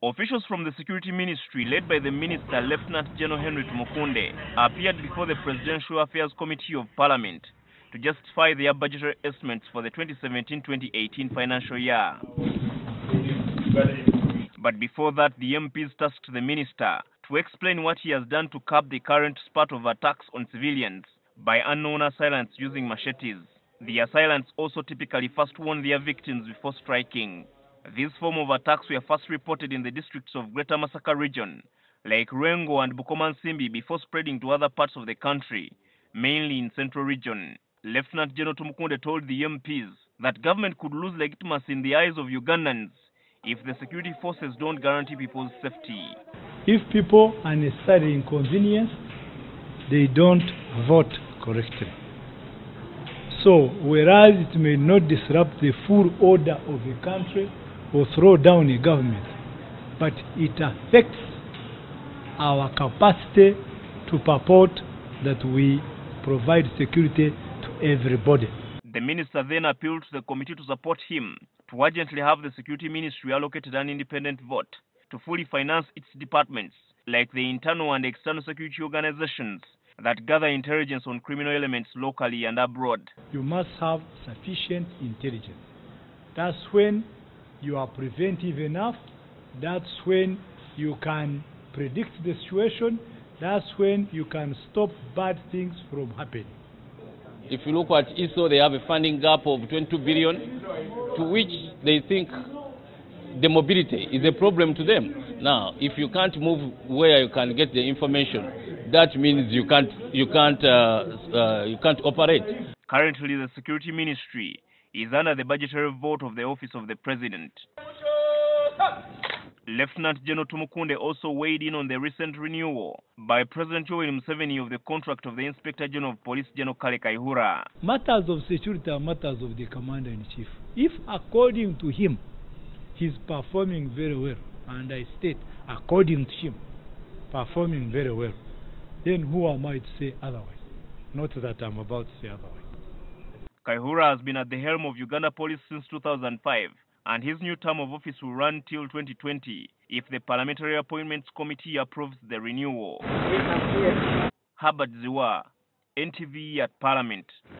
Officials from the Security Ministry, led by the Minister Lieutenant General Henry Tumukunde, appeared before the Presidential Affairs Committee of Parliament to justify their budgetary estimates for the 2017-2018 financial year. But before that, the MPs tasked the minister to explain what he has done to curb the current spurt of attacks on civilians by unknown assailants using machetes. The assailants also typically first warn their victims before striking. These form of attacks were first reported in the districts of Greater Masaka region, like Rengo and Bukomansimbi, before spreading to other parts of the country, mainly in Central region. Lieutenant General Tumukunde told the MPs that government could lose legitimacy in the eyes of Ugandans if the security forces don't guarantee people's safety. If people are necessarily inconvenienced, they don't vote correctly. So, whereas it may not disrupt the full order of the country or throw down a government, but it affects our capacity to purport that we provide security to everybody. The minister then appealed to the committee to support him to urgently have the Security Ministry allocated an independent vote to fully finance its departments, like the internal and external security organizations that gather intelligence on criminal elements locally and abroad. You must have sufficient intelligence. That's when you are preventive enough. That's when you can predict the situation. That's when you can stop bad things from happening. If you look at ISO, they have a funding gap of 22 billion, to which they think the mobility is a problem to them. Now, if you can't move where you can get the information, that means you can't operate. Currently, the Security Ministry is under the budgetary vote of the Office of the President. Lieutenant General Tumukunde also weighed in on the recent renewal by President Yoweri Museveni of the contract of the Inspector General of Police, General Kale Kaihura. Matters of security are matters of the Commander-in-Chief. If, according to him, he's performing very well, and I state, according to him, performing very well, then who am I to say otherwise? Not that I'm about to say otherwise. Kaihura has been at the helm of Uganda Police since 2005, and his new term of office will run till 2020 if the Parliamentary Appointments Committee approves the renewal. Herbert Ziwa, NTV at Parliament.